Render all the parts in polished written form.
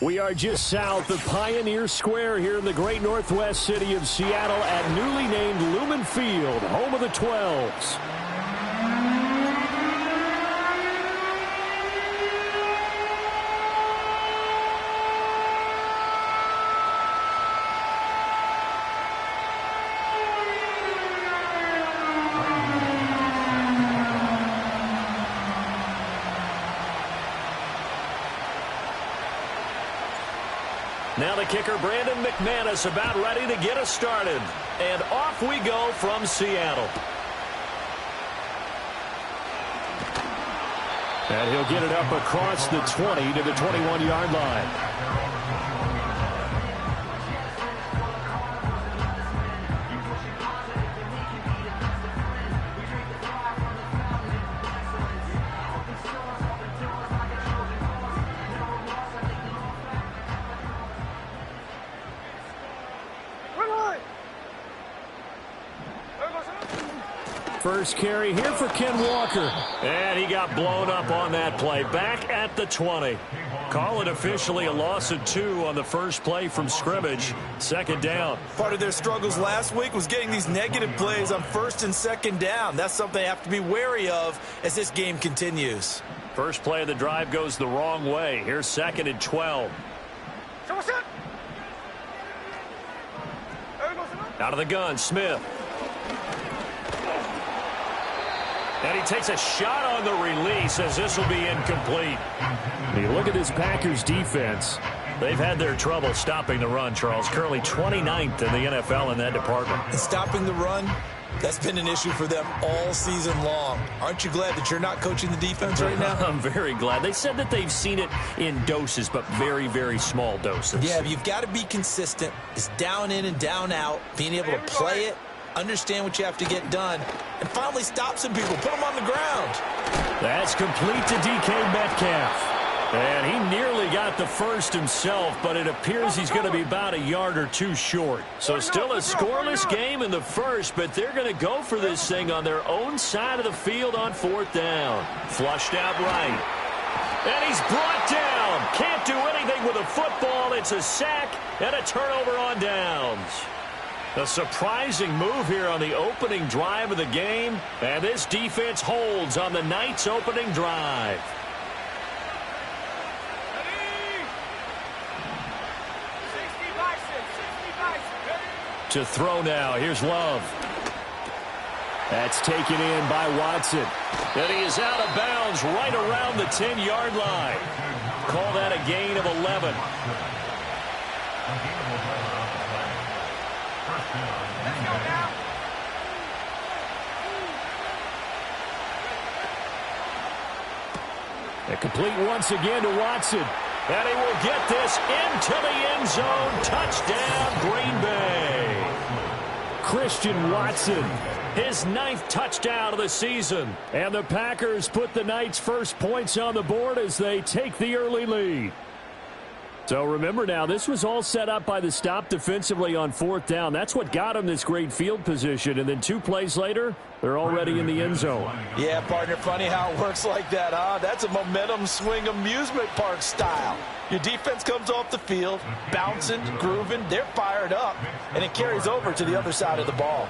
We are just south of Pioneer Square here in the great northwest city of Seattle at newly named Lumen Field, home of the 12s. Now the kicker, Brandon McManus, about ready to get us started. And off we go from Seattle. And he'll get it up across the 20 to the 21-yard line. First carry here for Ken Walker. And he got blown up on that play. Back at the 20. Call it officially a loss of 2 on the first play from scrimmage. Second down. Part of their struggles last week was getting these negative plays on first and second down. That's something they have to be wary of as this game continues. First play of the drive goes the wrong way. Here's second and 12. Out of the gun, Smith. And he takes a shot on the release as this will be incomplete. You look at this Packers defense. They've had their trouble stopping the run, Charles. Currently 29th in the NFL in that department. And stopping the run, that's been an issue for them all season long. Aren't you glad that you're not coaching the defense right now? I'm very glad. They said that they've seen it in doses, but very, very small doses. Yeah, but you've got to be consistent. It's down in and down out, being able to play it, understand what you have to get done, and finally stop some people, put them on the ground. That's complete to DK Metcalf. And he nearly got the first himself, but it appears he's going to be about a yard or two short. So still a scoreless game in the first, but they're going to go for this thing on their own side of the field on fourth down. Flushed out right. And he's brought down. Can't do anything with a football. It's a sack and a turnover on downs. A surprising move here on the opening drive of the game. And this defense holds on the night's opening drive. To throw now. Here's Love. That's taken in by Watson. And he is out of bounds right around the 10-yard line. Call that a gain of 11. And complete once again to Watson. And he will get this into the end zone. Touchdown, Green Bay. Christian Watson, his 9th touchdown of the season. And the Packers put the night's first points on the board as they take the early lead. So remember now, this was all set up by the stop defensively on fourth down. That's what got them this great field position. And then 2 plays later, they're already in the end zone. Yeah, partner, funny how it works like that, huh? That's a momentum swing amusement park style. Your defense comes off the field, bouncing, grooving, they're fired up, and it carries over to the other side of the ball.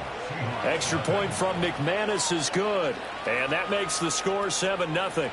Extra point from McManus is good, and that makes the score 7-0.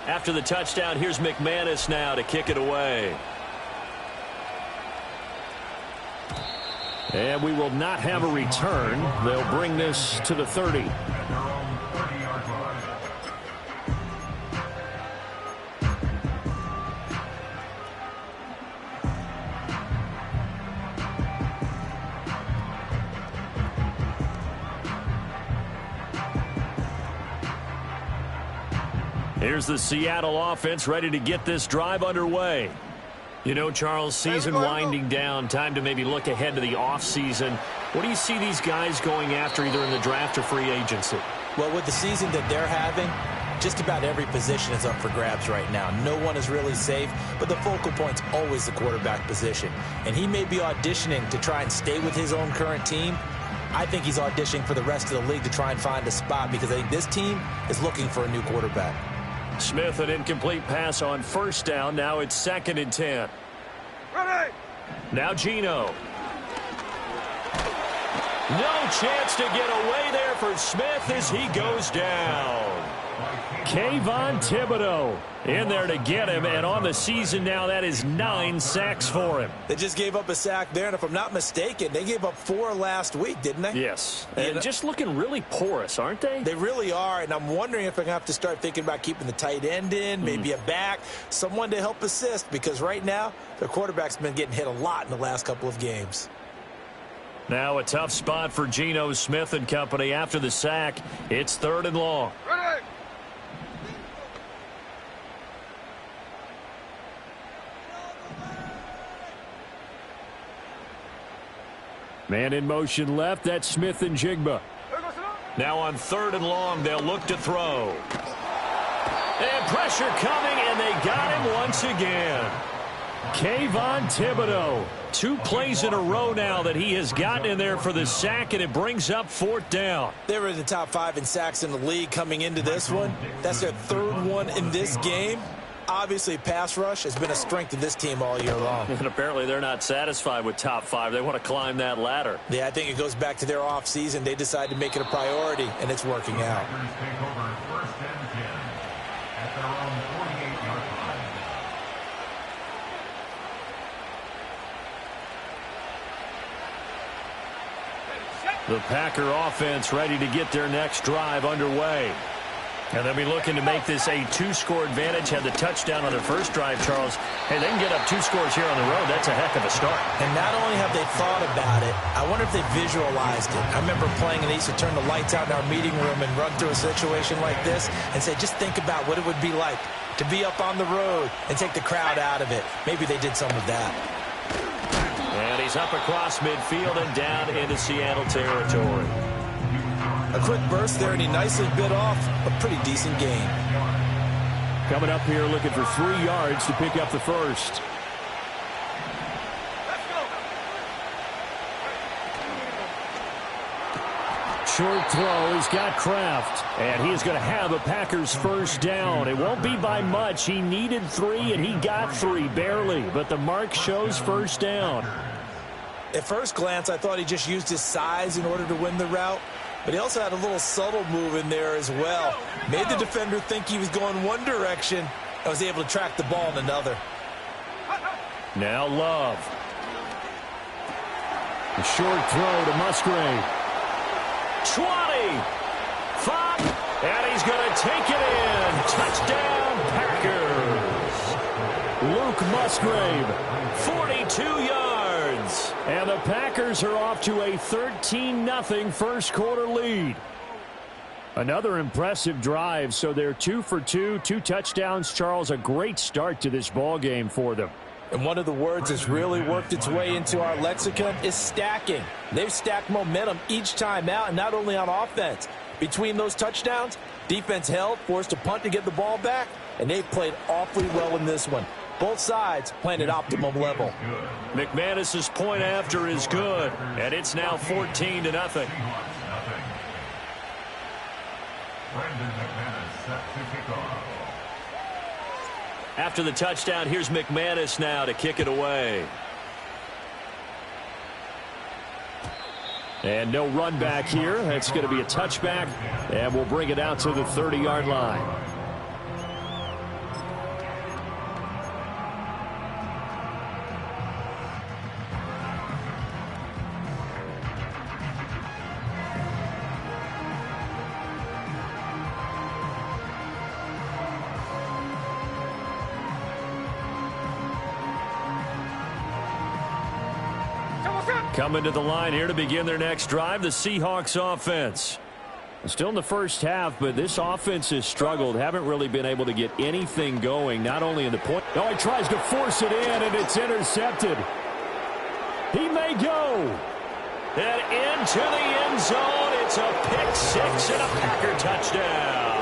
After the touchdown, here's McManus now to kick it away. And we will not have a return. They'll bring this to the 30. Here's the Seattle offense ready to get this drive underway. You know, Charles, season winding down, time to maybe look ahead to the offseason. What do you see these guys going after either in the draft or free agency? Well, with the season that they're having, just about every position is up for grabs right now. No one is really safe, but the focal point's always the quarterback position. And he may be auditioning to try and stay with his own current team. I think he's auditioning for the rest of the league to try and find a spot because I think this team is looking for a new quarterback. Smith, an incomplete pass on first down. Now it's 2nd and 10. Ready. Now Geno. No chance to get away there for Smith as he goes down. Kayvon Thibodeau in there to get him, and on the season now, that is 9 sacks for him. They just gave up a sack there, and if I'm not mistaken, they gave up 4 last week, didn't they? Yes, and just looking really porous, aren't they? They really are, and I'm wondering if I'm going to have to start thinking about keeping the tight end in, maybe a back, someone to help assist, because right now, their quarterback's been getting hit a lot in the last couple of games. Now a tough spot for Geno Smith and company after the sack. It's 3rd and long. Ready. Man in motion left. That's Smith and Jigba. Now on 3rd and long, they'll look to throw. And pressure coming, and they got him once again. Kayvon Thibodeau. 2 plays in a row now that he has gotten in there for the sack, and it brings up 4th down. They were in the top 5 in sacks in the league coming into this one. That's their 3rd one in this game. Obviously, pass rush has been a strength of this team all year long. And apparently they're not satisfied with top 5. They want to climb that ladder. Yeah, I think it goes back to their offseason. They decided to make it a priority, and it's working out. The Packer offense ready to get their next drive underway. And they'll be looking to make this a 2-score advantage. Had the touchdown on their first drive, Charles. Hey, they can get up 2 scores here on the road. That's a heck of a start. And not only have they thought about it, I wonder if they visualized it. I remember playing, and they used to turn the lights out in our meeting room and run through a situation like this and say, just think about what it would be like to be up on the road and take the crowd out of it. Maybe they did some of that. And he's up across midfield and down into Seattle territory. A quick burst there, and he nicely bit off a pretty decent gain. Coming up here looking for 3 yards to pick up the first. Short throw. He's got Kraft. And he is going to have a Packers first down. It won't be by much. He needed 3, and he got 3, barely. But the mark shows first down. At first glance, I thought he just used his size in order to win the route. But he also had a little subtle move in there as well. Made the defender think he was going one direction and was able to track the ball in another. Now Love. A short throw to Musgrave. 20. 5. And he's going to take it in. Touchdown, Packers. Luke Musgrave, 42 yards. And the Packers are off to a 13-0 first quarter lead. Another impressive drive, so they're 2 for 2, 2 touchdowns. Charles, a great start to this ball game for them. And one of the words that's really worked its way into our lexicon is stacking. They've stacked momentum each time out, and not only on offense. Between those touchdowns, defense held, forced a punt to get the ball back, and they've played awfully well in this one. Both sides playing at optimum level. McManus's point after is good, and it's now 14-0. After the touchdown, here's McManus now to kick it away. And no run back here. That's going to be a touchback, and we'll bring it out to the 30-yard line. Coming to the line here to begin their next drive, the Seahawks offense. Still in the first half, but this offense has struggled. Haven't really been able to get anything going, not only in the point. Oh, he tries to force it in, and it's intercepted. He may go. And into the end zone. It's a pick six and a Packer touchdown.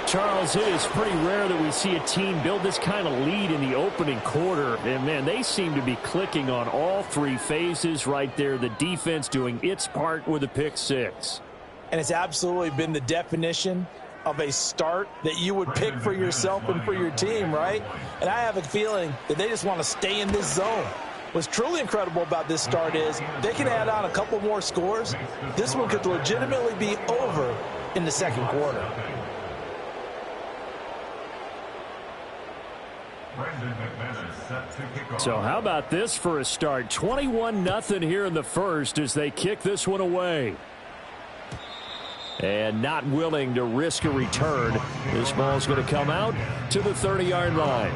Charles, it is pretty rare that we see a team build this kind of lead in the opening quarter. And, man, they seem to be clicking on all three phases right there. The defense doing its part with a pick six. And it's absolutely been the definition of a start that you would pick for yourself and for your team, right? And I have a feeling that they just want to stay in this zone. What's truly incredible about this start is they can add on a couple more scores. This one could legitimately be over in the second quarter. So how about this for a start? 21-0 here in the first as they kick this one away. And not willing to risk a return. This ball's going to come out to the 30-yard line.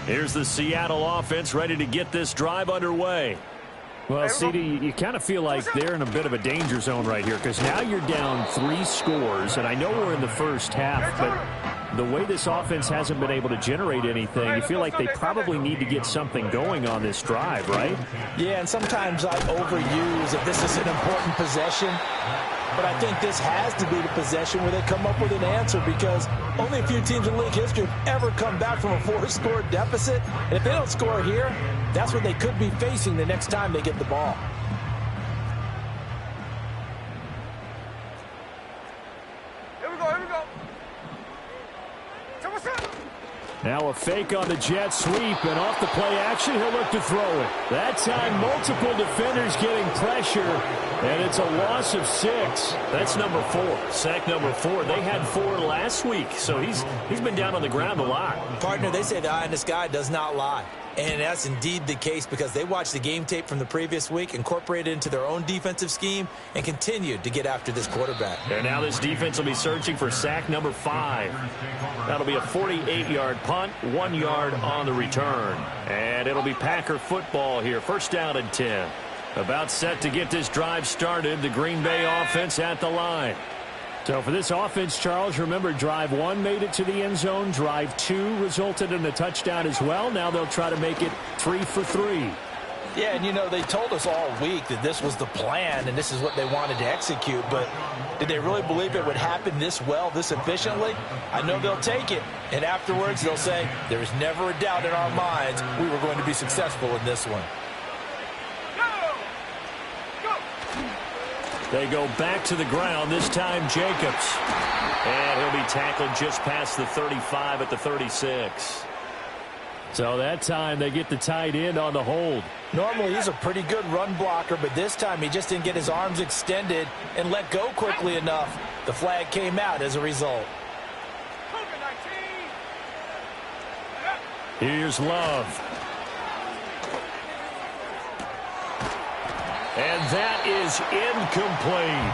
Here's the Seattle offense ready to get this drive underway. Well, CD, you kind of feel like they're in a bit of a danger zone right here because now you're down 3 scores, and I know we're in the first half, but the way this offense hasn't been able to generate anything, you feel like they probably need to get something going on this drive, right? Yeah, and sometimes I overuse if this is an important possession. But I think this has to be the possession where they come up with an answer because only a few teams in league history have ever come back from a 4-score deficit. And if they don't score here, that's what they could be facing the next time they get the ball. Here we go, here we go. Now a fake on the jet sweep, and off the play action, he'll look to throw it. That time, multiple defenders getting pressure, and it's a loss of 6. That's number 4. Sack number 4. They had 4 last week, so he's been down on the ground a lot. Partner, they say the eye in the sky does not lie. And that's indeed the case because they watched the game tape from the previous week, incorporated it into their own defensive scheme, and continued to get after this quarterback. And now this defense will be searching for sack number 5. That'll be a 48-yard punt, 1 yard on the return. And it'll be Packer football here, first down and 10. About set to get this drive started, the Green Bay offense at the line. So for this offense, Charles, remember drive 1 made it to the end zone. Drive 2 resulted in a touchdown as well. Now they'll try to make it 3 for 3. Yeah, and you know, they told us all week that this was the plan and this is what they wanted to execute, but did they really believe it would happen this well, this efficiently? I know they'll take it, and afterwards they'll say, there's never a doubt in our minds we were going to be successful in this one. They go back to the ground, this time Jacobs. And he'll be tackled just past the 35 at the 36. So that time they get the tight end on the hold. Normally he's a pretty good run blocker, but this time he just didn't get his arms extended and let go quickly enough. The flag came out as a result. Here's Love. And that is incomplete.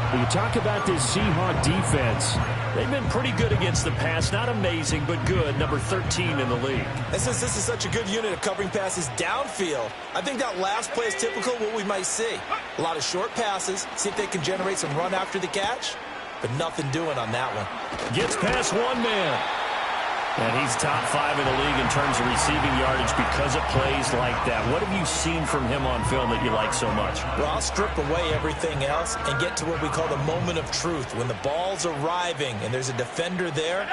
When you talk about this Seahawk defense, they've been pretty good against the pass. Not amazing, but good. Number 13 in the league. And since this is such a good unit of covering passes downfield, I think that last play is typical of what we might see. A lot of short passes, see if they can generate some run after the catch, but nothing doing on that one. Gets past one man. And he's top 5 in the league in terms of receiving yardage because of plays like that. What have you seen from him on film that you like so much? Well, I'll strip away everything else and get to what we call the moment of truth. When the ball's arriving and there's a defender there,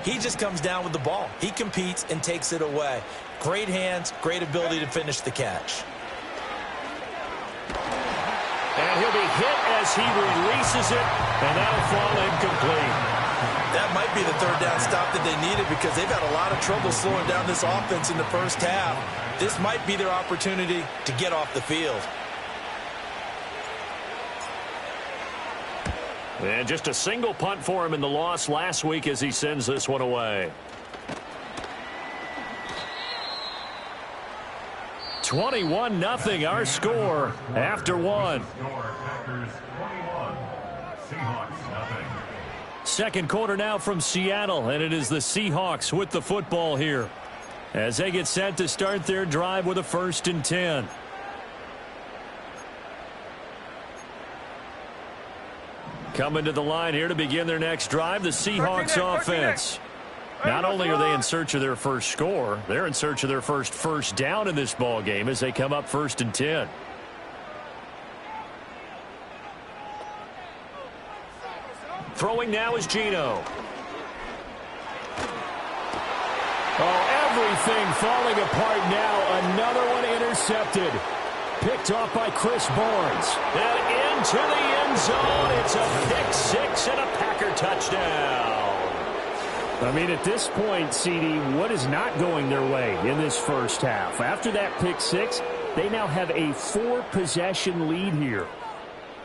he just comes down with the ball. He competes and takes it away. Great hands, great ability to finish the catch. And he'll be hit as he releases it, and that'll fall incomplete. That might be the third down stop that they needed because they've had a lot of trouble slowing down this offense in the first half. This might be their opportunity to get off the field. And just a single punt for him in the loss last week as he sends this one away. 21-0 our score after one. Second quarter now from Seattle, and it is the Seahawks with the football here as they get set to start their drive with a 1st and 10. Coming to the line here to begin their next drive, the Seahawks offense. Not only are they in search of their first score, they're in search of their first down in this ball game as they come up 1st and 10. Throwing now is Geno. Oh, everything falling apart now. Another one intercepted. Picked off by Chris Barnes. And into the end zone. It's a pick six and a Packer touchdown. I mean, at this point, CD, what is not going their way in this first half? After that pick six, they now have a 4-possession lead here.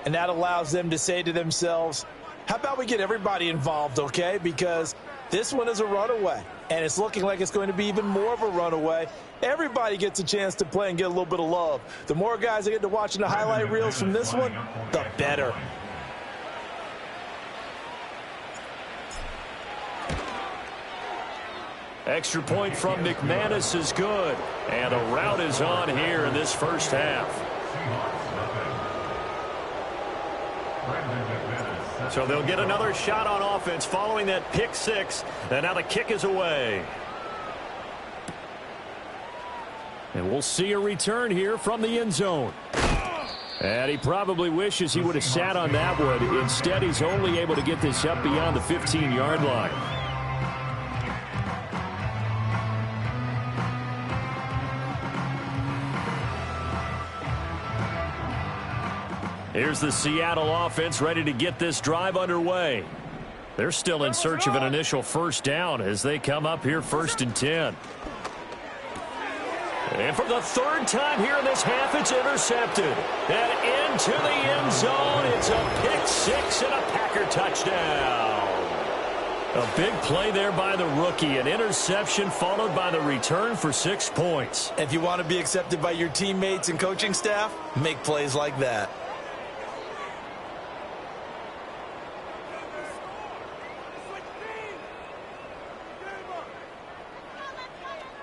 And that allows them to say to themselves, how about we get everybody involved, okay? Because this one is a runaway, and it's looking like it's going to be even more of a runaway. Everybody gets a chance to play and get a little bit of love. The more guys that get to watching the highlight reels from this one, the better. Extra point from McManus is good. And a rout is on here in this first half. So they'll get another shot on offense following that pick six. And now the kick is away. And we'll see a return here from the end zone. And he probably wishes he would have sat on that one. Instead, he's only able to get this up beyond the 15-yard line. Here's the Seattle offense ready to get this drive underway. They're still in search of an initial first down as they come up here 1st and 10. And for the 3rd time here in this half, it's intercepted. And into the end zone, it's a pick six and a Packer touchdown. A big play there by the rookie. An interception followed by the return for 6 points. If you want to be accepted by your teammates and coaching staff, make plays like that.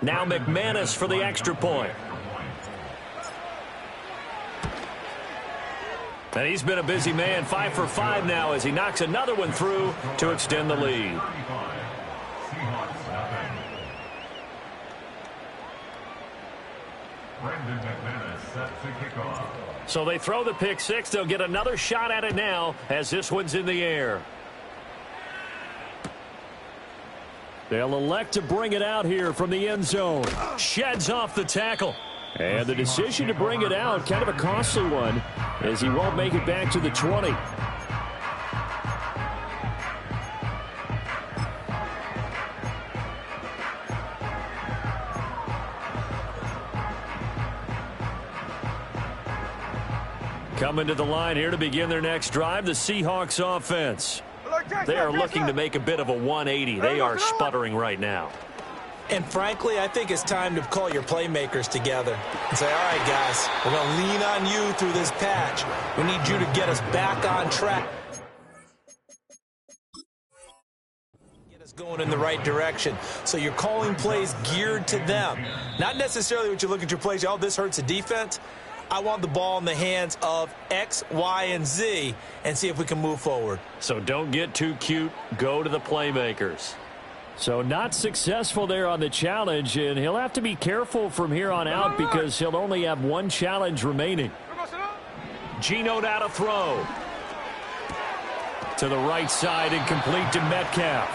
Now McManus for the extra point. And he's been a busy man, 5 for 5 now as he knocks another one through to extend the lead. So they throw the pick six. They'll get another shot at it now as this one's in the air. They'll elect to bring it out here from the end zone. Sheds off the tackle. And the decision to bring it out, kind of a costly one, as he won't make it back to the 20. Coming to the line here to begin their next drive, the Seahawks offense. They are looking to make a bit of a 180. They are sputtering right now. And frankly, I think it's time to call your playmakers together and say, all right, guys, we're going to lean on you through this patch. We need you to get us back on track. Get us going in the right direction. So you're calling plays geared to them. Not necessarily what you look at your plays, oh, this hurts the defense. I want the ball in the hands of X, Y, and Z and see if we can move forward. So don't get too cute. Go to the playmakers. So not successful there on the challenge, and he'll have to be careful from here on out because he'll only have one challenge remaining. Geno now to throw. To the right side and complete to Metcalf.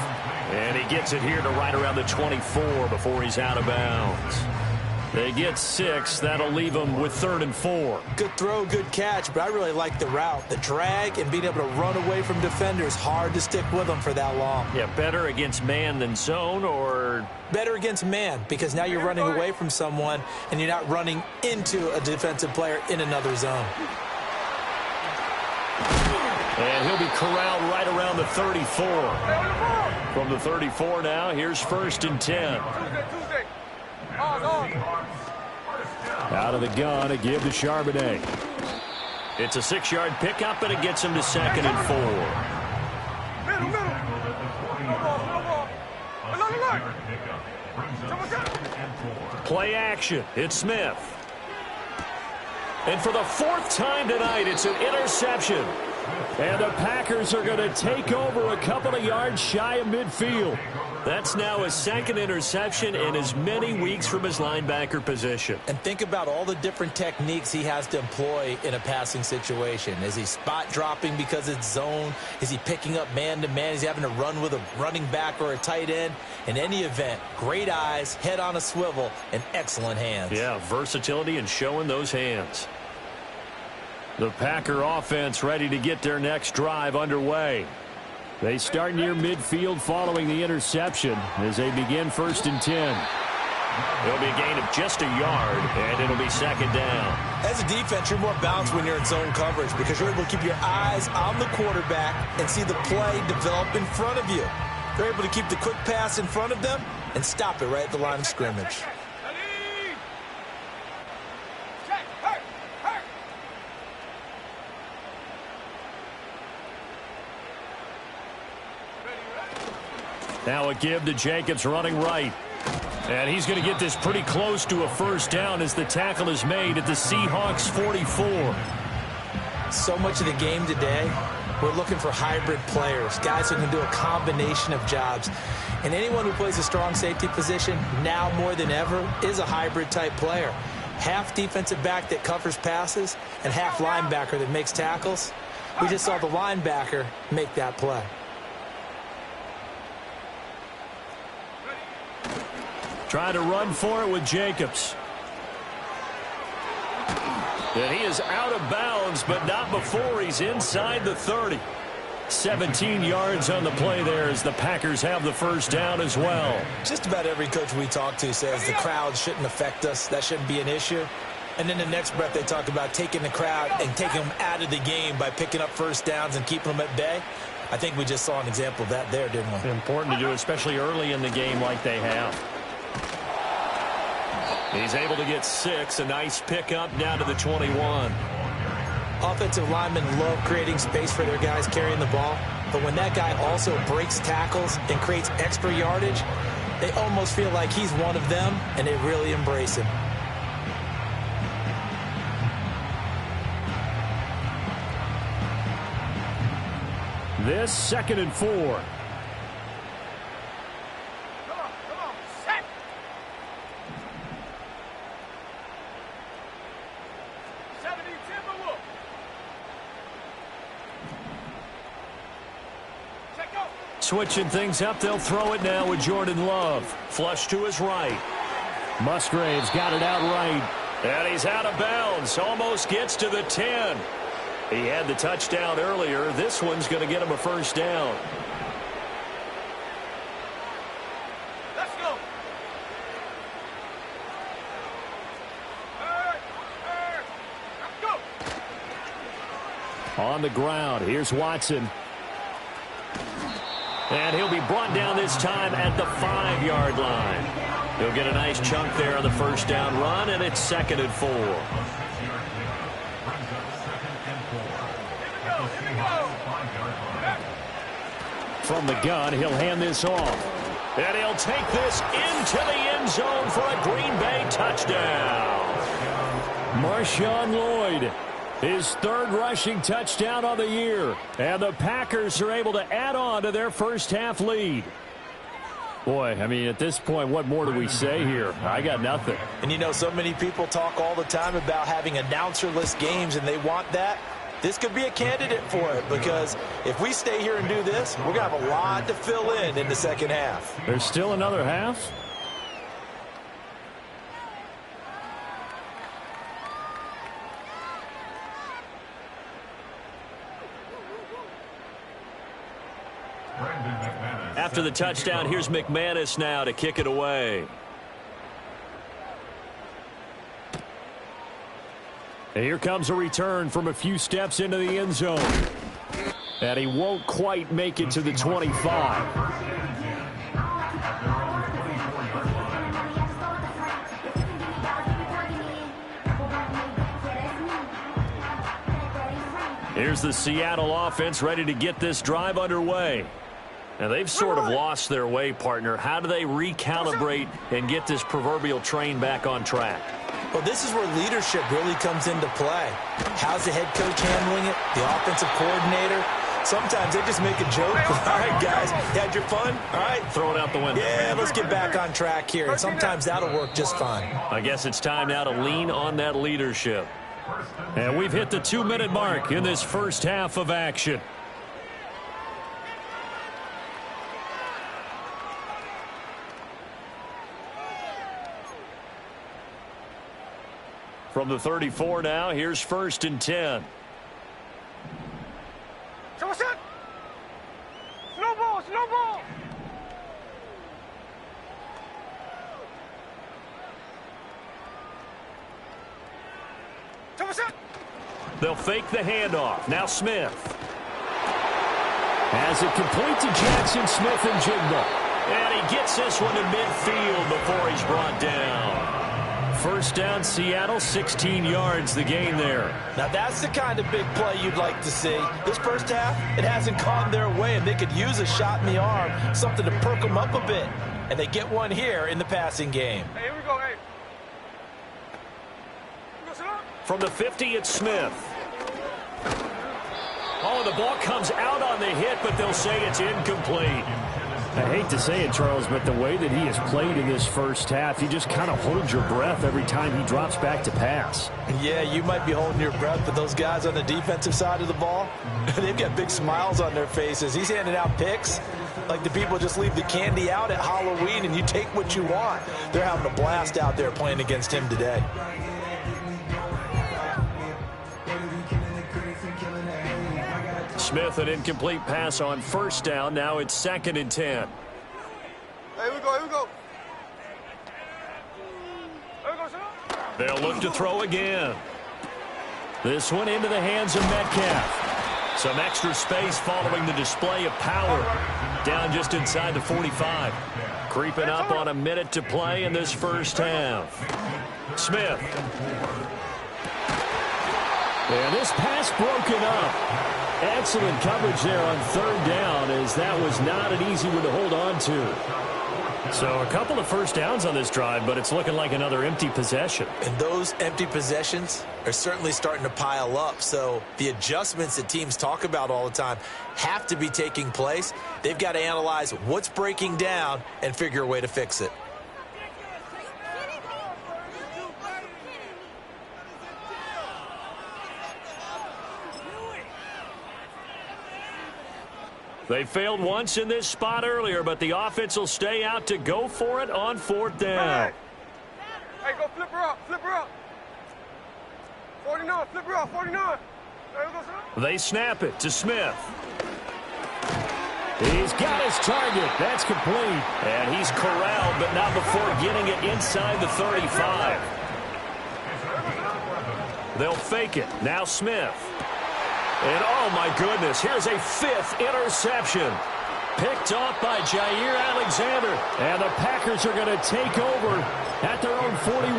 And he gets it here to right around the 24 before he's out of bounds. They get 6. That'll leave them with 3rd and 4. Good throw, good catch, but I really like the route. The drag and being able to run away from defenders, hard to stick with them for that long. Yeah, better against man than zone, or? Better against man, because now you're running away from someone and you're not running into a defensive player in another zone. And he'll be corralled right around the 34. From the 34 now, here's 1st and 10. Out of the gun, a give to Charbonnet. It's a 6-yard pickup, and it gets him to 2nd and 4. Middle. No ball. Look. Play action. It's Smith. And for the 4th time tonight, it's an interception. And the Packers are going to take over a couple of yards shy of midfield. That's now his 2nd interception in as many weeks from his linebacker position. And think about all the different techniques he has to employ in a passing situation. Is he spot dropping because it's zone? Is he picking up man-to-man? Is he having to run with a running back or a tight end? In any event, great eyes, head on a swivel, and excellent hands. Yeah, versatility and showing those hands. The Packer offense ready to get their next drive underway. They start near midfield following the interception as they begin 1st and 10. It'll be a gain of just a yard, and it'll be 2nd down. As a defense, you're more balanced when you're in zone coverage because you're able to keep your eyes on the quarterback and see the play develop in front of you. They're able to keep the quick pass in front of them and stop it right at the line of scrimmage. Now a give to Jacobs running right. And he's going to get this pretty close to a 1st down as the tackle is made at the Seahawks 44. So much of the game today, we're looking for hybrid players, guys who can do a combination of jobs. And anyone who plays a strong safety position, now more than ever, is a hybrid type player. Half defensive back that covers passes and half linebacker that makes tackles. We just saw the linebacker make that play. Trying to run for it with Jacobs. And he is out of bounds, but not before he's inside the 30. 17 yards on the play there as the Packers have the 1st down as well. Just about every coach we talk to says the crowd shouldn't affect us. That shouldn't be an issue. And then the next breath they talk about taking the crowd and taking them out of the game by picking up 1st downs and keeping them at bay. I think we just saw an example of that there, didn't we? Important to do, especially early in the game like they have. He's able to get 6. A nice pickup down to the 21. Offensive linemen love creating space for their guys carrying the ball. But when that guy also breaks tackles and creates extra yardage, they almost feel like he's one of them, and they really embrace him. This 2nd and 4. Switching things up, they'll throw it now with Jordan Love. Flush to his right. Musgrave's got it out right. And he's out of bounds. Almost gets to the 10. He had the touchdown earlier. This one's going to get him a 1st down. Let's go. Let's go. On the ground, here's Watson. And he'll be brought down this time at the 5-yard line. He'll get a nice chunk there on the 1st down run, and it's 2nd and 4. From the gun, he'll hand this off. And he'll take this into the end zone for a Green Bay touchdown. Marshawn Lloyd, his 3rd rushing touchdown on the year. And the Packers are able to add on to their 1st half lead. Boy, I mean, at this point, what more do we say here? I got nothing. And you know, so many people talk all the time about having announcer-less games, and they want that. This could be a candidate for it, because if we stay here and do this, we're going to have a lot to fill in the 2nd half. There's still another half? After the touchdown, here's McManus now to kick it away. And here comes a return from a few steps into the end zone. And he won't quite make it to the 25. Here's the Seattle offense ready to get this drive underway. Now, they've sort of lost their way, partner. How do they recalibrate and get this proverbial train back on track? Well, this is where leadership really comes into play. How's the head coach handling it? The offensive coordinator? Sometimes they just make a joke. All right, guys, you had your fun? All right. Throw it out the window. Yeah, let's get back on track here. And sometimes that'll work just fine. I guess it's time now to lean on that leadership. And we've hit the 2-minute mark in this first half of action. From the 34 now, here's 1st and 10. Snowball, snowball. They'll fake the handoff. Now Smith. Has it complete to Jackson Smith and Jigba. And he gets this one to midfield before he's brought down. First down, Seattle, 16 yards, the gain there. Now, that's the kind of big play you'd like to see. This first half, it hasn't gone their way, and they could use a shot in the arm, something to perk them up a bit. And they get one here in the passing game. Hey, here we go, hey. From the 50, it's Smith. Oh, the ball comes out on the hit, but they'll say it's incomplete. I hate to say it, Charles, but the way that he has played in this first half, you just kind of hold your breath every time he drops back to pass. Yeah, you might be holding your breath, but those guys on the defensive side of the ball, they've got big smiles on their faces. He's handing out picks like the people just leave the candy out at Halloween and you take what you want. They're having a blast out there playing against him today. Smith, an incomplete pass on first down. Now it's 2nd and 10. Here we go, here we go. Here we go, sir. They'll look to throw again. This one into the hands of Metcalf. Some extra space following the display of power. Down just inside the 45. Creeping up on a minute to play in this first half. Smith. And this pass broken up. Excellent coverage there on 3rd down, as that was not an easy one to hold on to. So a couple of first downs on this drive, but it's looking like another empty possession. And those empty possessions are certainly starting to pile up. So the adjustments that teams talk about all the time have to be taking place. They've got to analyze what's breaking down and figure a way to fix it. They failed once in this spot earlier, but the offense will stay out to go for it on 4th down. Hey, go flip her up, flip her up. 49, flip her up, 49. There we go, sir. They snap it to Smith. He's got his target. That's complete. And he's corralled, but not before getting it inside the 35. They'll fake it. Now Smith. And, oh, my goodness, here's a 5th interception. Picked off by Jair Alexander. And the Packers are going to take over at their own 41.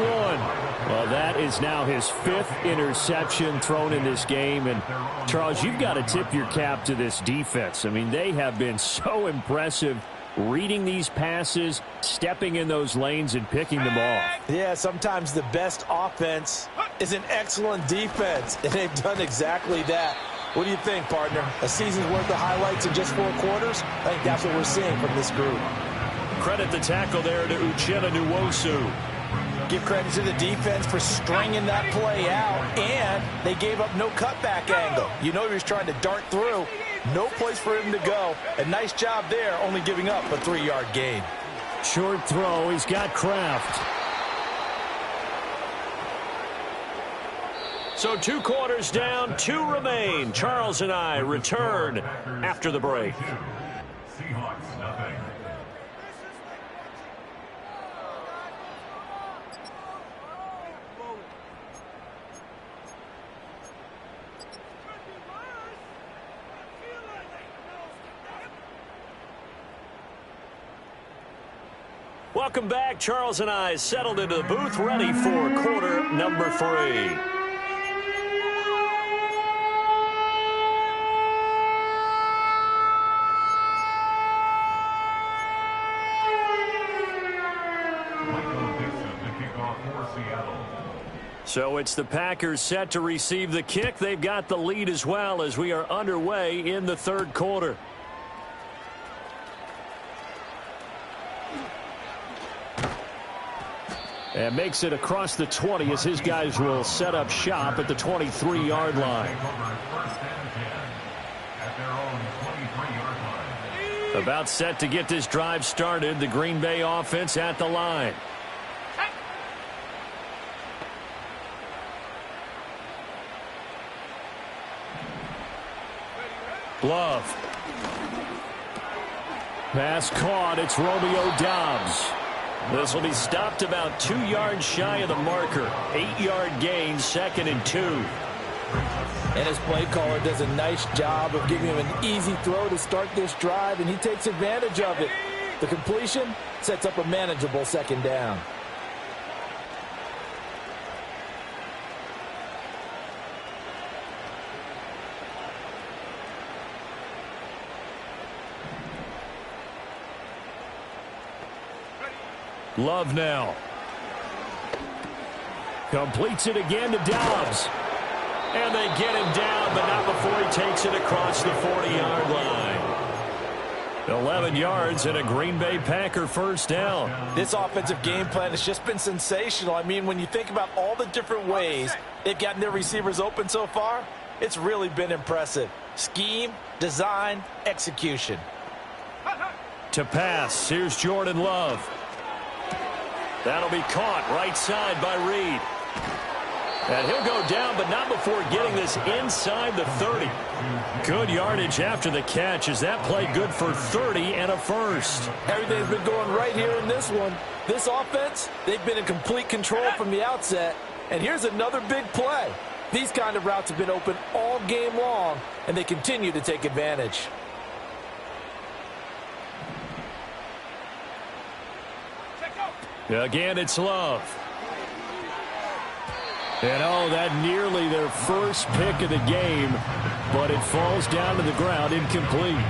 Well, that is now his 5th interception thrown in this game. And, Charles, you've got to tip your cap to this defense. I mean, they have been so impressive reading these passes, stepping in those lanes, and picking them off. Yeah, sometimes the best offense is an excellent defense, and they've done exactly that. What do you think, partner? A season's worth of highlights in just 4 quarters? I think that's what we're seeing from this group. Credit the tackle there to Uchenna Nwosu. Give credit to the defense for stringing that play out, and they gave up no cutback angle. You know he was trying to dart through. No place for him to go. A nice job there, only giving up a 3-yard gain. Short throw. He's got Kraft. So 2 quarters down, 2 remain. Charles and I return after the break. Seahawks, nothing. Welcome back. Charles and I settled into the booth, ready for quarter number 3. So it's the Packers set to receive the kick. They've got the lead as well as we are underway in the third quarter. And makes it across the 20 as his guys will set up shop at the 23-yard line. About set to get this drive started. The Green Bay offense at the line. Love. Pass caught. It's Romeo Doubs. This will be stopped about 2 yards shy of the marker. 8-yard gain, 2nd and 2. And his play caller does a nice job of giving him an easy throw to start this drive, and he takes advantage of it. The completion sets up a manageable 2nd down. Love now. Completes it again to Doubs. And they get him down, but not before he takes it across the 40-yard line. 11 yards and a Green Bay Packer first down. This offensive game plan has just been sensational. I mean, when you think about all the different ways they've gotten their receivers open so far, it's really been impressive. Scheme, design, execution. To pass, here's Jordan Love. That'll be caught right side by Reed. And he'll go down, but not before getting this inside the 30. Good yardage after the catch. Is that play good for 30 and a first? Everything's been going right here in this one. This offense, they've been in complete control from the outset. And here's another big play. These kind of routes have been open all game long, and they continue to take advantage. Again, it's Love. And oh, that nearly their first pick of the game, but it falls down to the ground incomplete.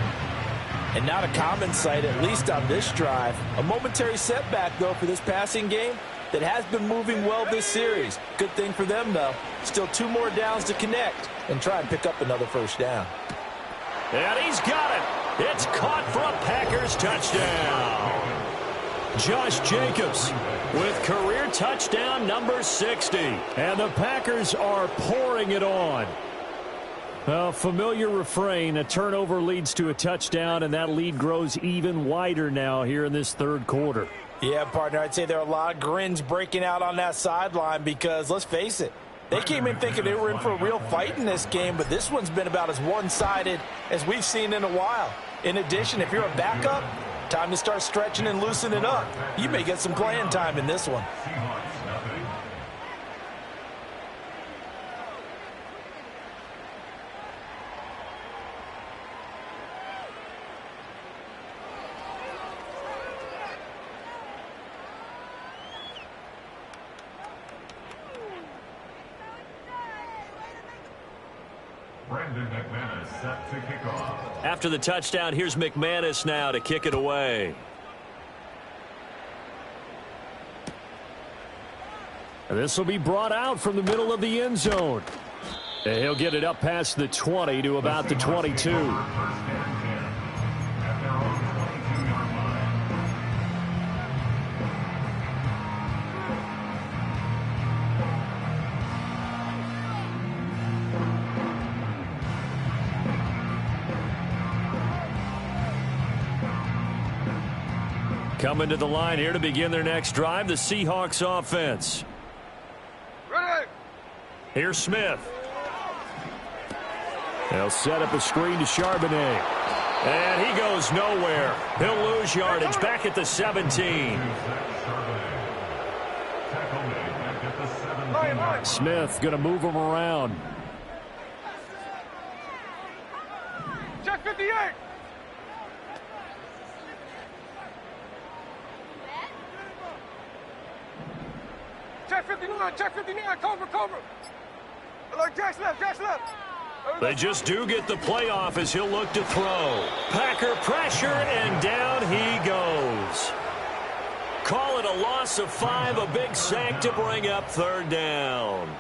And not a common sight, at least on this drive. A momentary setback, though, for this passing game that has been moving well this series. Good thing for them, though. Still 2 more downs to connect and try and pick up another first down. And he's got it. It's caught for a Packers touchdown. Josh Jacobs with career touchdown number 60. And the Packers are pouring it on. A familiar refrain, a turnover leads to a touchdown, and that lead grows even wider now here in this third quarter. Yeah, partner, I'd say there are a lot of grins breaking out on that sideline because, let's face it, they came in thinking they were in for a real fight in this game, but this one's been about as one-sided as we've seen in a while. In addition, if you're a backup, time to start stretching and loosening up. You may get some playing time in this one. Set to kick off. After the touchdown, here's McManus now to kick it away. And this will be brought out from the middle of the end zone. And he'll get it up past the 20 to about the 22. Coming to the line here to begin their next drive, the Seahawks offense. Ready. Here's Smith. They'll set up a screen to Charbonnet. And he goes nowhere. He'll lose yardage back at the 17. Smith going to move him around. Check 58. Check 59, check 59, cover. I like Jack's left. They just do get the playoff as he'll look to throw. Packer pressure, and down he goes. Call it a loss of 5, a big sack to bring up third down.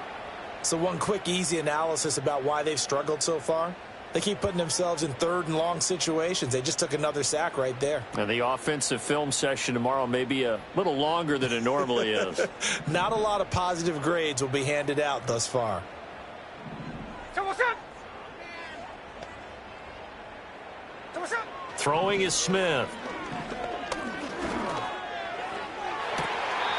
So one quick, easy analysis about why they've struggled so far. They keep putting themselves in third and long situations. They just took another sack right there. And the offensive film session tomorrow may be a little longer than it normally is. Not a lot of positive grades will be handed out thus far. Throwing is Smith.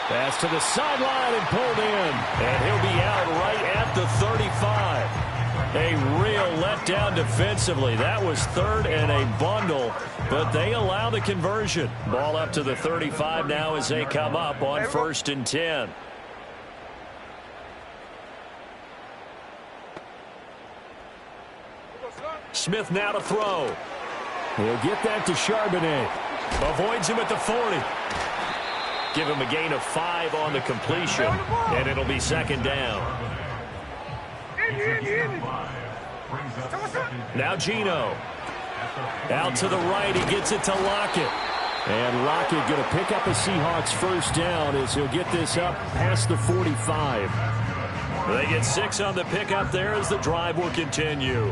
Pass to the sideline and pulled in. And he'll be out right at the 35. A real letdown defensively. That was third and a bundle, but they allow the conversion. Ball up to the 35 now as they come up on 1st and 10. Smith now to throw. He'll get that to Charbonnet. Avoids him at the 40. Give him a gain of 5 on the completion, and it'll be 2nd down. Now Gino. Out to the right. He gets it to Lockett. And Lockett going to pick up a Seahawks 1st down as he'll get this up past the 45. They get 6 on the pickup there as the drive will continue.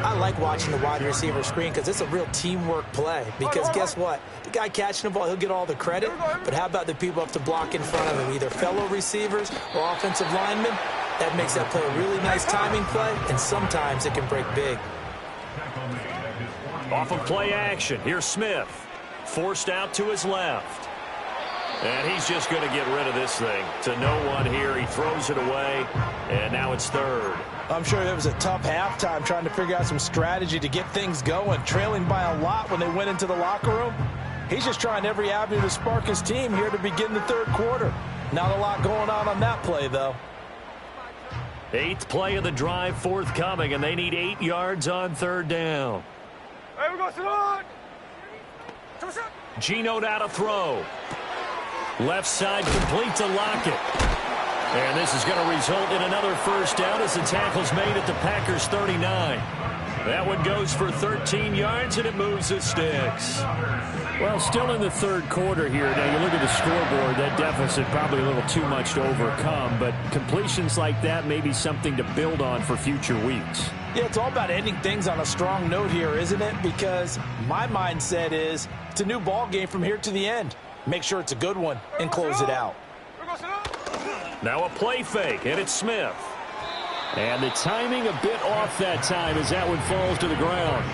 I like watching the wide receiver screen because it's a real teamwork play. Because guess what? The guy catching the ball, he'll get all the credit. But how about the people up to block in front of him, either fellow receivers or offensive linemen? That makes that play a really nice timing play, and sometimes it can break big. Off of play action, here's Smith. Forced out to his left. And he's just going to get rid of this thing. To no one here, he throws it away, and now it's 3rd. I'm sure it was a tough halftime trying to figure out some strategy to get things going, trailing by a lot when they went into the locker room. He's just trying every avenue to spark his team here to begin the 3rd quarter. Not a lot going on that play, though. 8th play of the drive forthcoming, and they need 8 yards on 3rd down. Hey, we go, Salon. Gino now to throw. Left side complete to Lockett. And this is going to result in another 1st down as the tackle's made at the Packers' 39. That one goes for 13 yards, and it moves the sticks. Well, still in the 3rd quarter here. Now, you look at the scoreboard, that deficit probably a little too much to overcome, but completions like that may be something to build on for future weeks. Yeah, it's all about ending things on a strong note here, isn't it? Because my mindset is it's a new ball game from here to the end. Make sure it's a good one and close it out. Now a play fake, and it's Smith. And the timing a bit off that time as that one falls to the ground.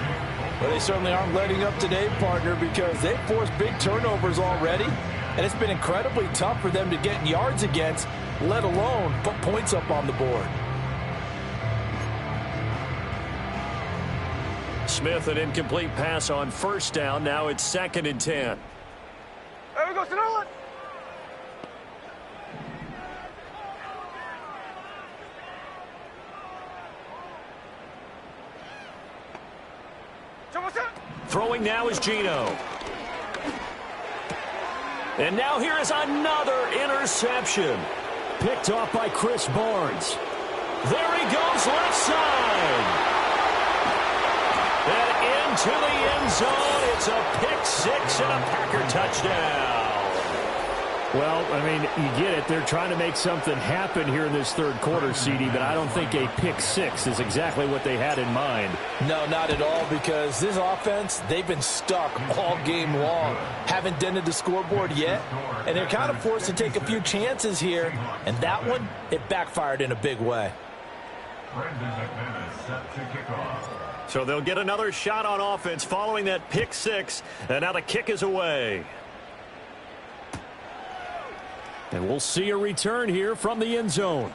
Well, they certainly aren't letting up today, partner, because they've forced big turnovers already, and it's been incredibly tough for them to get yards against, let alone put points up on the board. Smith, an incomplete pass on 1st down. Now it's 2nd and 10. Hey, we go, Salon. Throwing now is Gino. And now here is another interception. Picked off by Chris Barnes. There he goes, left side. And into the end zone. It's a pick 6 and a Packer touchdown. Well, I mean, you get it. They're trying to make something happen here in this 3rd quarter, CD, but I don't think a pick 6 is exactly what they had in mind. No, not at all, because this offense, they've been stuck all game long. Haven't dented the scoreboard yet, and they're kind of forced to take a few chances here, and that one, it backfired in a big way. So they'll get another shot on offense following that pick 6, and now the kick is away. And we'll see a return here from the end zone.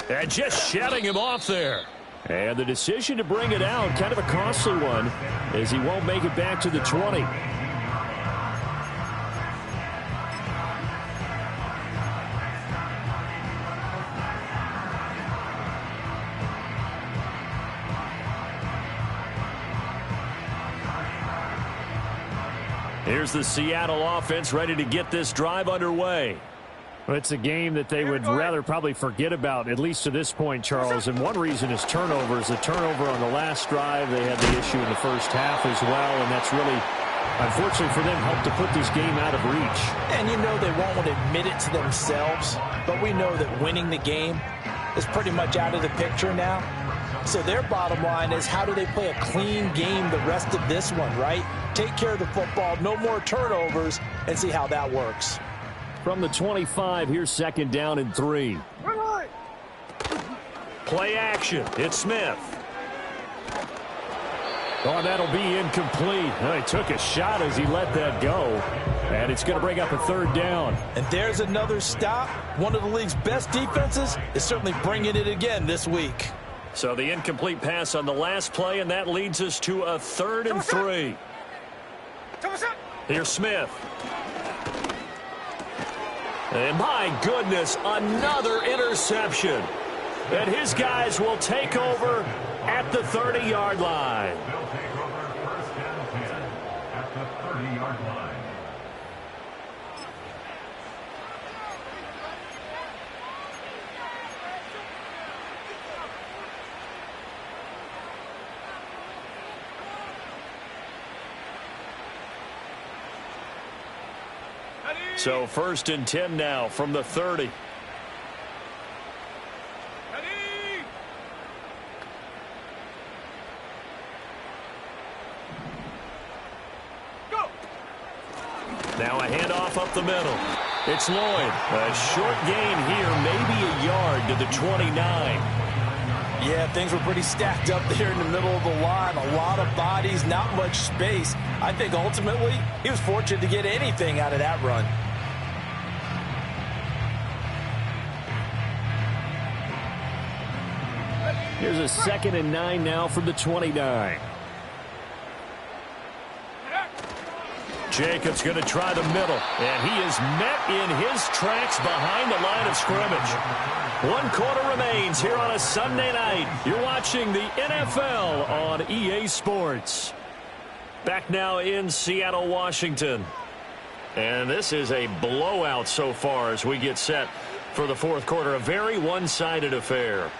And just shutting him off there. And the decision to bring it out, kind of a costly one, as he won't make it back to the 20. Here's the Seattle offense ready to get this drive underway. Well, it's a game that they would rather probably forget about, at least to this point, Charles. And one reason is turnovers. The turnover on the last drive, they had the issue in the first half as well, and that's really unfortunately for them, helped to put this game out of reach. And you know they won't admit it to themselves, but we know that winning the game is pretty much out of the picture now. So their bottom line is, how do they play a clean game the rest of this one, right? Take care of the football, no more turnovers, and see how that works. From the 25, here's 2nd down and 3. Play action. It's Smith. Oh, that'll be incomplete. Well, he took a shot as he let that go. And it's going to bring up a 3rd down. And there's another stop. One of the league's best defenses is certainly bringing it again this week. So the incomplete pass on the last play, and that leads us to a 3rd and 3. Here's Smith. And my goodness, another interception. And his guys will take over at the 30-yard line. They'll take over 1st and 10 at the 30-yard line. So 1st and 10 now from the 30. Now a handoff up the middle. It's Lloyd. A short gain here, maybe a yard to the 29. Yeah, things were pretty stacked up there in the middle of the line. A lot of bodies, not much space. I think ultimately he was fortunate to get anything out of that run. Here's a 2nd and 9 now from the 29. Jacobs going to try the middle, and he is met in his tracks behind the line of scrimmage. 1 quarter remains here on a Sunday night. You're watching the NFL on EA Sports. Back now in Seattle, Washington. And this is a blowout so far as we get set for the 4th quarter. A very one-sided affair.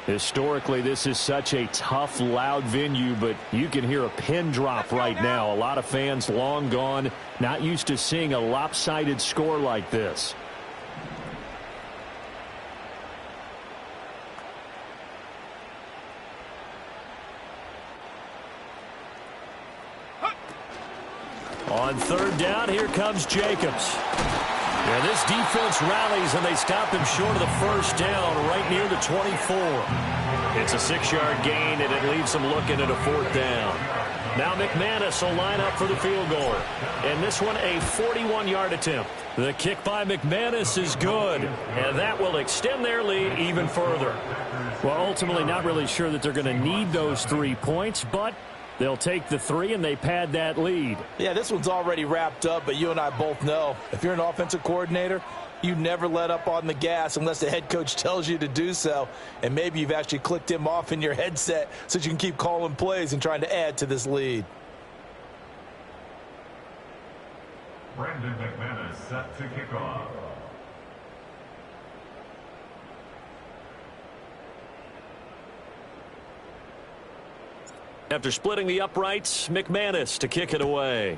Historically, this is such a tough, loud venue, but you can hear a pin drop right now. A lot of fans long gone, not used to seeing a lopsided score like this. On 3rd down, here comes Jacobs. Yeah, this defense rallies, and they stop him short of the 1st down right near the 24. It's a 6-yard gain, and it leaves them looking at a 4th down. Now McManus will line up for the field goal. And this one, a 41-yard attempt. The kick by McManus is good, and that will extend their lead even further. Well, ultimately, not really sure that they're going to need those 3 points, but they'll take the 3 and they pad that lead. Yeah, this one's already wrapped up, but you and I both know if you're an offensive coordinator, you never let up on the gas unless the head coach tells you to do so. And maybe you've actually clicked him off in your headset so you can keep calling plays and trying to add to this lead. Brandon McManus set to kick off. After splitting the uprights, McManus to kick it away.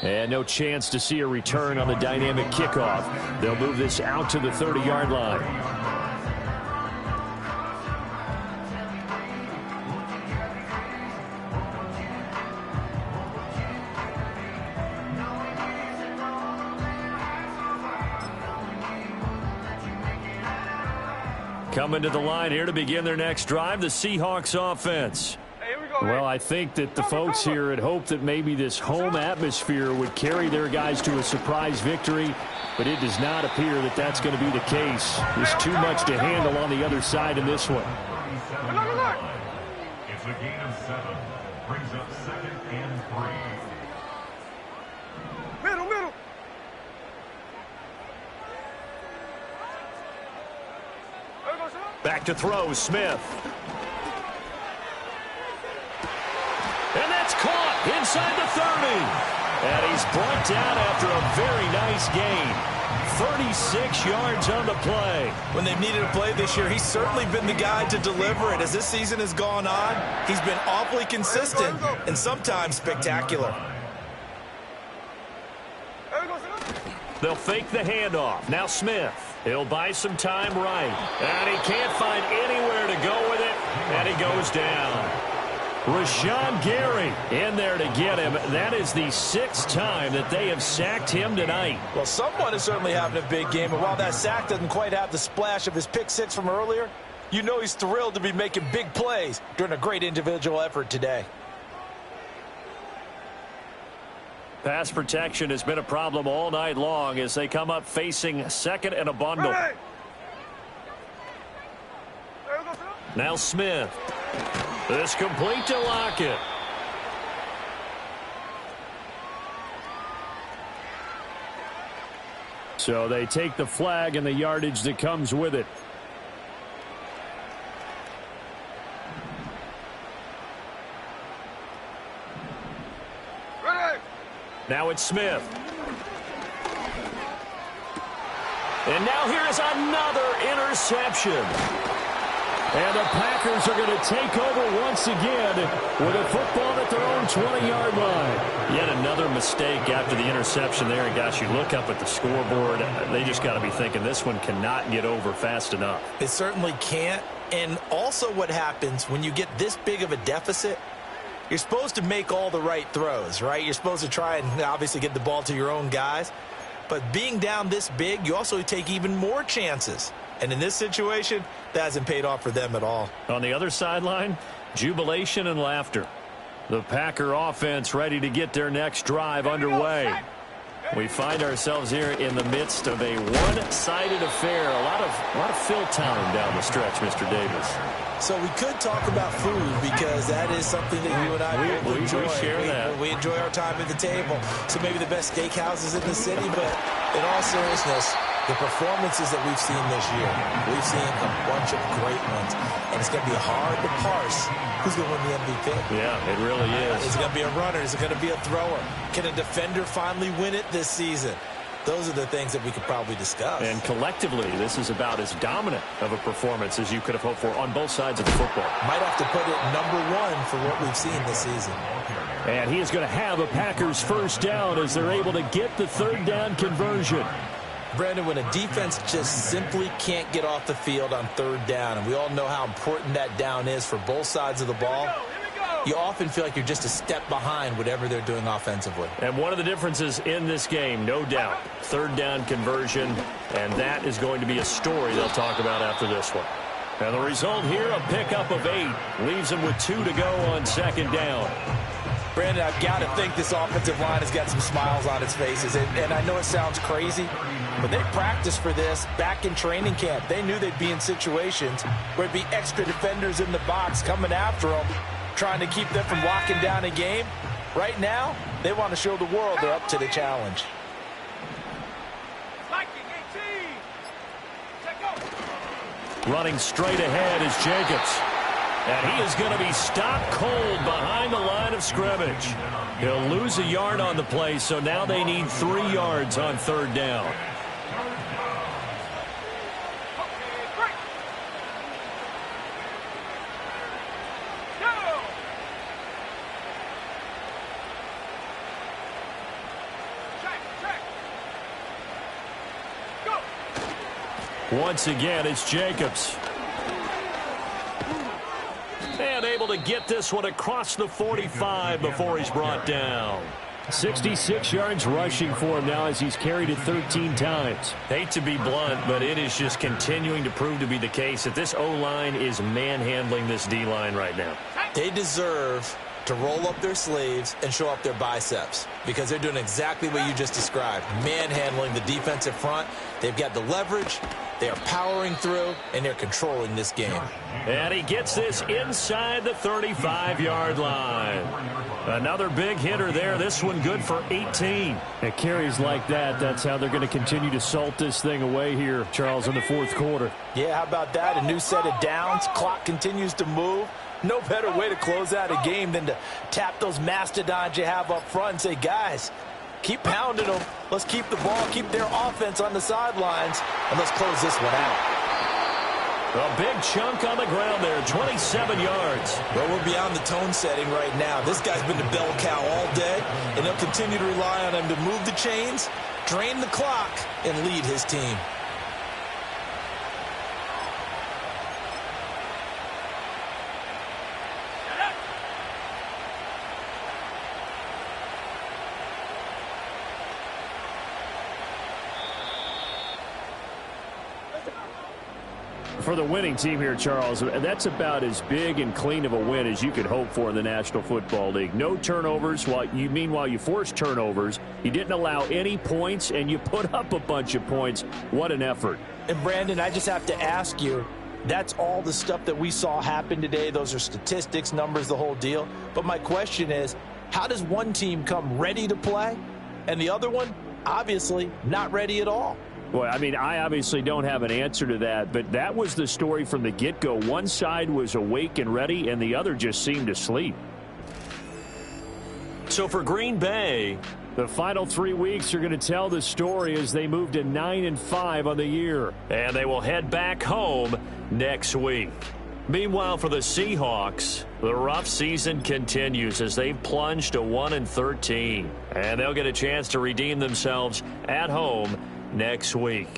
And no chance to see a return on the dynamic kickoff. They'll move this out to the 30-yard line. Coming to the line here to begin their next drive, the Seahawks offense. Well, I think that the folks here had hoped that maybe this home atmosphere would carry their guys to a surprise victory, but it does not appear that that's going to be the case. There's too much to handle on the other side in this one. It's a gain of 7. Brings up 2nd and 3. Middle. Back to throw, Smith. And that's caught inside the 30. And he's brought down after a very nice nice gain. 36 yards on the play. When they've needed a play this year, he's certainly been the guy to deliver it. As this season has gone on, he's been awfully consistent and sometimes spectacular. They'll fake the handoff. Now Smith. He'll buy some time right. And he can't find anywhere to go with it. And he goes down. Rashawn Gary in there to get him. That is the 6th time that they have sacked him tonight. Well, someone is certainly having a big game. And while that sack doesn't quite have the splash of his pick six from earlier, you know he's thrilled to be making big plays during a great individual effort today. Pass protection has been a problem all night long as they come up facing second and a bundle. Now Smith. This complete to Lockett. So they take the flag and the yardage that comes with it. Now it's Smith. And now here is another interception. And the Packers are going to take over once again with a football at their own 20-yard line. Yet another mistake after the interception there. And gosh, you look up at the scoreboard, they just got to be thinking this one cannot get over fast enough. It certainly can't. And also what happens when you get this big of a deficit, you're supposed to make all the right throws, right? You're supposed to try and obviously get the ball to your own guys. But being down this big, you also take even more chances. And in this situation, that hasn't paid off for them at all. On the other sideline, jubilation and laughter. The Packer offense ready to get their next drive underway. We find ourselves here in the midst of a one-sided affair. A lot of fill time down the stretch, Mr. Davis. So we could talk about food because that is something that you and I both enjoy. We share that. We enjoy our time at the table. So maybe the best steakhouses in the city, but in all seriousness, the performances that we've seen this year, we've seen a bunch of great ones. And it's going to be hard to parse who's going to win the MVP. Yeah, it really is. Is it going to be a runner? Is it going to be a thrower? Can a defender finally win it this season? Those are the things that we could probably discuss. And collectively, this is about as dominant of a performance as you could have hoped for on both sides of the football. Might have to put it #1 for what we've seen this season. And he is going to have a Packers first down as they're able to get the 3rd down conversion. Brandon, when a defense just simply can't get off the field on 3rd down, and we all know how important that down is for both sides of the ball, you often feel like you're just a step behind whatever they're doing offensively. And one of the differences in this game, no doubt, 3rd down conversion, and that is going to be a story they'll talk about after this one. And the result here, a pickup of 8, leaves them with 2 to go on 2nd down. Brandon, I've got to think this offensive line has got some smiles on its faces. And I know it sounds crazy, but they practiced for this back in training camp. They knew they'd be in situations where it'd be extra defenders in the box coming after them, trying to keep them from locking down a game. Right now, they want to show the world they're up to the challenge. Running straight ahead is Jacobs. And he is going to be stopped cold behind the line of scrimmage. He'll lose a yard on the play, so now they need 3 yards on 3rd down. Once again, it's Jacobs. And able to get this one across the 45 before he's brought down. 66 yards rushing for him now as he's carried it 13 times. Hate to be blunt, but it is just continuing to prove to be the case that this O-line is manhandling this D-line right now. They deserve to roll up their sleeves and show up their biceps because they're doing exactly what you just described, manhandling the defensive front. They've got the leverage, they are powering through, and they're controlling this game. And he gets this inside the 35-yard line. Another big hitter there, this one good for 18. It carries like that. That's how they're going to continue to salt this thing away here, Charles, in the 4th quarter. Yeah, how about that? A new set of downs. Clock continues to move. No better way to close out a game than to tap those mastodons you have up front and say, guys, Keep pounding them. Let's keep the ball, keep their offense on the sidelines, and let's close this one out. A big chunk on the ground there, 27 yards. Well, we're beyond the tone setting right now. This guy's been the bell cow all day, and they'll continue to rely on him to move the chains, drain the clock, and lead his team. For the winning team here, Charles, that's about as big and clean of a win as you could hope for in the National Football League. No turnovers. Meanwhile, you forced turnovers. You didn't allow any points, and you put up a bunch of points. What an effort. And, Brandon, I just have to ask you, that's all the stuff that we saw happen today. Those are statistics, numbers, the whole deal. But my question is, how does one team come ready to play, and the other one, obviously, not ready at all? Boy, I mean, I obviously don't have an answer to that, but that was the story from the get-go. One side was awake and ready, and the other just seemed asleep. So for Green Bay, the final 3 weeks are going to tell the story as they move to 9-5 on the year. And they will head back home next week. Meanwhile, for the Seahawks, the rough season continues as they've plunged to 1-13. And they'll get a chance to redeem themselves at home next week.